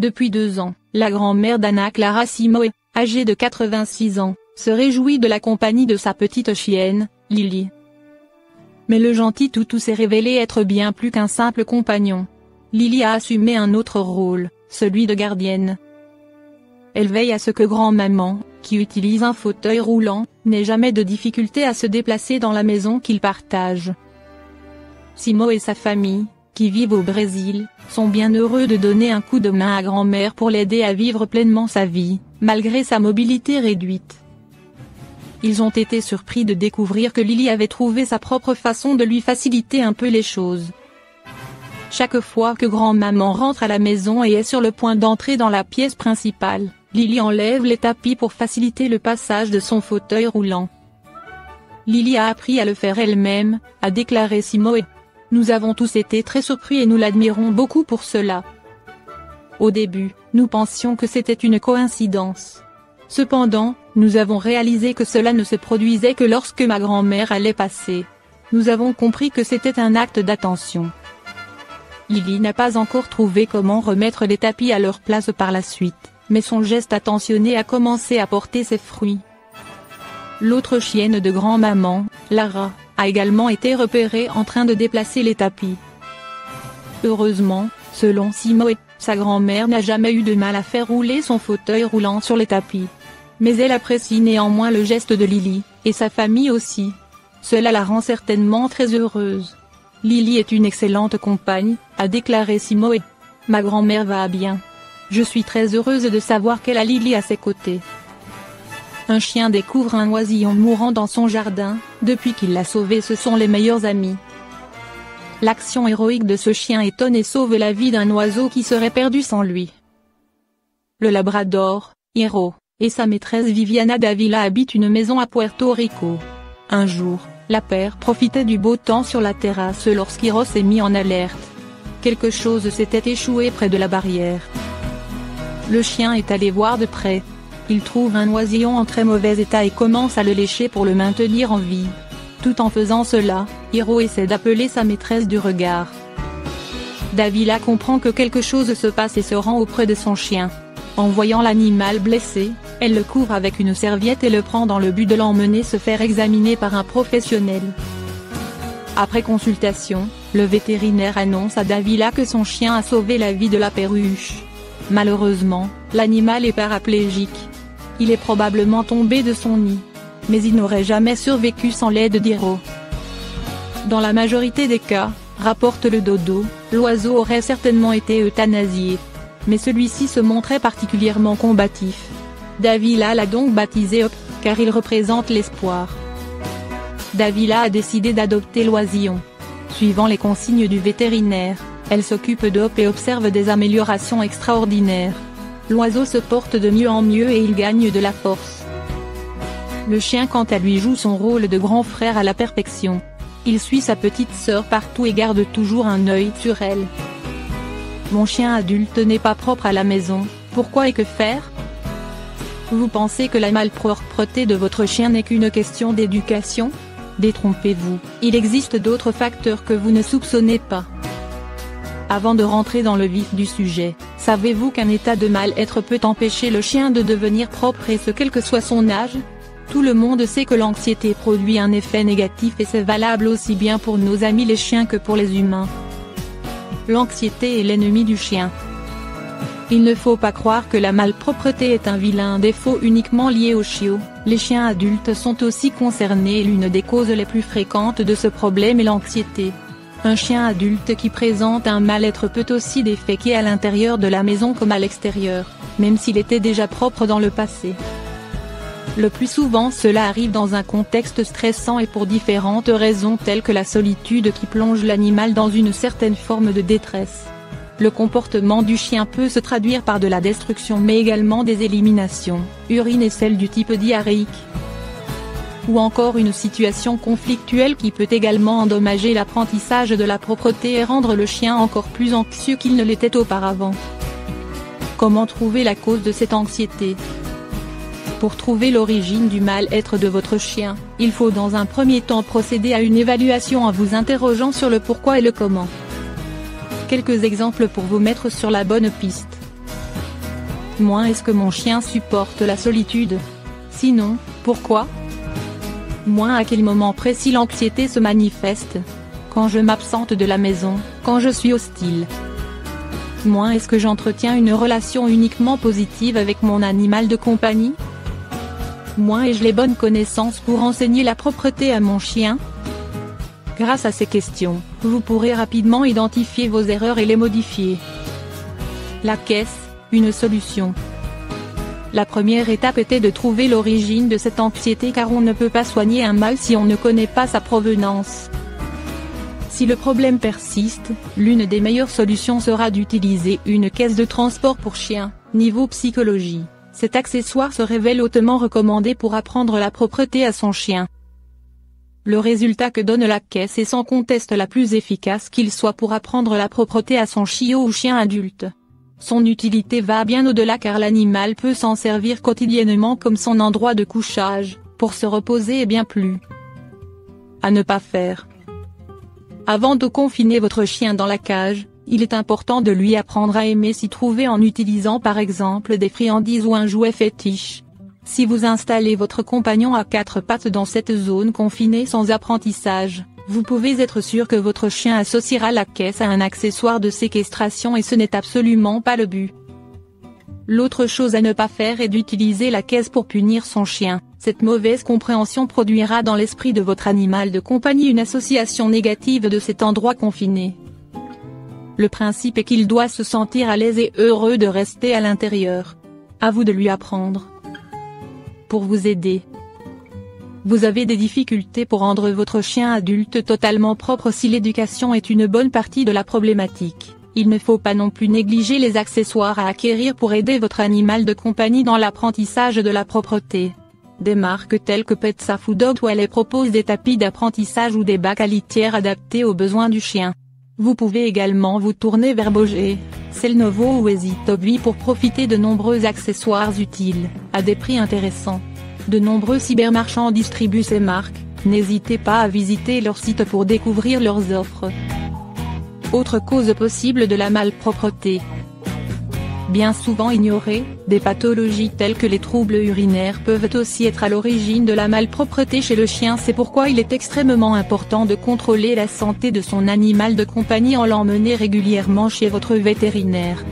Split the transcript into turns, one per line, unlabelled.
Depuis 2 ans, la grand-mère d'Anna Clara Simoe, âgée de 86 ans, se réjouit de la compagnie de sa petite chienne, Lily. Mais le gentil toutou s'est révélé être bien plus qu'un simple compagnon. Lily a assumé un autre rôle, celui de gardienne. Elle veille à ce que grand-maman, qui utilise un fauteuil roulant, n'ait jamais de difficulté à se déplacer dans la maison qu'ils partagent. Simoe et sa famille, qui vivent au Brésil, sont bien heureux de donner un coup de main à grand-mère pour l'aider à vivre pleinement sa vie, malgré sa mobilité réduite. Ils ont été surpris de découvrir que Lily avait trouvé sa propre façon de lui faciliter un peu les choses. Chaque fois que grand-maman rentre à la maison et est sur le point d'entrer dans la pièce principale, Lily enlève les tapis pour faciliter le passage de son fauteuil roulant. Lily a appris à le faire elle-même, a déclaré Simoe. Nous avons tous été très surpris et nous l'admirons beaucoup pour cela. Au début, nous pensions que c'était une coïncidence. Cependant, nous avons réalisé que cela ne se produisait que lorsque ma grand-mère allait passer. Nous avons compris que c'était un acte d'attention. Lily n'a pas encore trouvé comment remettre les tapis à leur place par la suite, mais son geste attentionné a commencé à porter ses fruits. L'autre chienne de grand-maman, Lara, a également été repérée en train de déplacer les tapis. Heureusement, selon Simoe, sa grand-mère n'a jamais eu de mal à faire rouler son fauteuil roulant sur les tapis. Mais elle apprécie néanmoins le geste de Lily, et sa famille aussi. Cela la rend certainement très heureuse. Lily est une excellente compagne, a déclaré Simoe. Ma grand-mère va bien. Je suis très heureuse de savoir qu'elle a Lily à ses côtés. Un chien découvre un oisillon mourant dans son jardin, depuis qu'il l'a sauvé, ce sont les meilleurs amis. L'action héroïque de ce chien étonne et sauve la vie d'un oiseau qui serait perdu sans lui. Le labrador, Hiro, et sa maîtresse Viviana Davila habitent une maison à Puerto Rico. Un jour, la paire profitait du beau temps sur la terrasse lorsqu'Hiro s'est mis en alerte. Quelque chose s'était échoué près de la barrière. Le chien est allé voir de près. Il trouve un oisillon en très mauvais état et commence à le lécher pour le maintenir en vie. Tout en faisant cela, Hiro essaie d'appeler sa maîtresse du regard. Davila comprend que quelque chose se passe et se rend auprès de son chien. En voyant l'animal blessé, elle le couvre avec une serviette et le prend dans le but de l'emmener se faire examiner par un professionnel. Après consultation, le vétérinaire annonce à Davila que son chien a sauvé la vie de la perruche. Malheureusement, l'animal est paraplégique. Il est probablement tombé de son nid. Mais il n'aurait jamais survécu sans l'aide d'Hiro. Dans la majorité des cas, rapporte le dodo, l'oiseau aurait certainement été euthanasié. Mais celui-ci se montrait particulièrement combatif. Davila l'a donc baptisé Hop, car il représente l'espoir. Davila a décidé d'adopter l'oisillon. Suivant les consignes du vétérinaire, elle s'occupe d'Hop et observe des améliorations extraordinaires. L'oiseau se porte de mieux en mieux et il gagne de la force. Le chien quant à lui joue son rôle de grand frère à la perfection. Il suit sa petite sœur partout et garde toujours un œil sur elle. Mon chien adulte n'est pas propre à la maison, pourquoi et que faire? Vous pensez que la malpropreté de votre chien n'est qu'une question d'éducation? Détrompez-vous, il existe d'autres facteurs que vous ne soupçonnez pas. Avant de rentrer dans le vif du sujet, savez-vous qu'un état de mal-être peut empêcher le chien de devenir propre et ce quel que soit son âge? Tout le monde sait que l'anxiété produit un effet négatif et c'est valable aussi bien pour nos amis les chiens que pour les humains. L'anxiété est l'ennemi du chien. Il ne faut pas croire que la malpropreté est un vilain défaut uniquement lié aux chiots, les chiens adultes sont aussi concernés et l'une des causes les plus fréquentes de ce problème est l'anxiété. Un chien adulte qui présente un mal-être peut aussi déféquer à l'intérieur de la maison comme à l'extérieur, même s'il était déjà propre dans le passé. Le plus souvent cela arrive dans un contexte stressant et pour différentes raisons telles que la solitude qui plonge l'animal dans une certaine forme de détresse. Le comportement du chien peut se traduire par de la destruction mais également des éliminations, urine et selles du type diarrhéique. Ou encore une situation conflictuelle qui peut également endommager l'apprentissage de la propreté et rendre le chien encore plus anxieux qu'il ne l'était auparavant. Comment trouver la cause de cette anxiété ? Pour trouver l'origine du mal-être de votre chien, il faut dans un premier temps procéder à une évaluation en vous interrogeant sur le pourquoi et le comment. Quelques exemples pour vous mettre sur la bonne piste. Moins est-ce que mon chien supporte la solitude? Sinon, pourquoi? Moins à quel moment précis l'anxiété se manifeste? Quand je m'absente de la maison, quand je suis hostile. Moins est-ce que j'entretiens une relation uniquement positive avec mon animal de compagnie? Moins ai-je les bonnes connaissances pour enseigner la propreté à mon chien? Grâce à ces questions, vous pourrez rapidement identifier vos erreurs et les modifier. La caisse, une solution. La première étape était de trouver l'origine de cette anxiété car on ne peut pas soigner un mal si on ne connaît pas sa provenance. Si le problème persiste, l'une des meilleures solutions sera d'utiliser une caisse de transport pour chien. Niveau psychologie, cet accessoire se révèle hautement recommandé pour apprendre la propreté à son chien. Le résultat que donne la caisse est sans conteste la plus efficace qu'il soit pour apprendre la propreté à son chiot ou chien adulte. Son utilité va bien au-delà car l'animal peut s'en servir quotidiennement comme son endroit de couchage, pour se reposer et bien plus. À ne pas faire. Avant de confiner votre chien dans la cage, il est important de lui apprendre à aimer s'y trouver en utilisant par exemple des friandises ou un jouet fétiche. Si vous installez votre compagnon à quatre pattes dans cette zone confinée sans apprentissage, vous pouvez être sûr que votre chien associera la caisse à un accessoire de séquestration et ce n'est absolument pas le but. L'autre chose à ne pas faire est d'utiliser la caisse pour punir son chien. Cette mauvaise compréhension produira dans l'esprit de votre animal de compagnie une association négative de cet endroit confiné. Le principe est qu'il doit se sentir à l'aise et heureux de rester à l'intérieur. À vous de lui apprendre. Pour vous aider. Vous avez des difficultés pour rendre votre chien adulte totalement propre si l'éducation est une bonne partie de la problématique. Il ne faut pas non plus négliger les accessoires à acquérir pour aider votre animal de compagnie dans l'apprentissage de la propreté. Des marques telles que Petsafe ou Dogwell proposent des tapis d'apprentissage ou des bacs à litière adaptés aux besoins du chien. Vous pouvez également vous tourner vers Boger, Selnovo ou EasyToby pour profiter de nombreux accessoires utiles, à des prix intéressants. De nombreux cybermarchands distribuent ces marques, n'hésitez pas à visiter leur site pour découvrir leurs offres. Autre cause possible de la malpropreté. Bien souvent ignorées, des pathologies telles que les troubles urinaires peuvent aussi être à l'origine de la malpropreté chez le chien. C'est pourquoi il est extrêmement important de contrôler la santé de son animal de compagnie en l'emmenant régulièrement chez votre vétérinaire.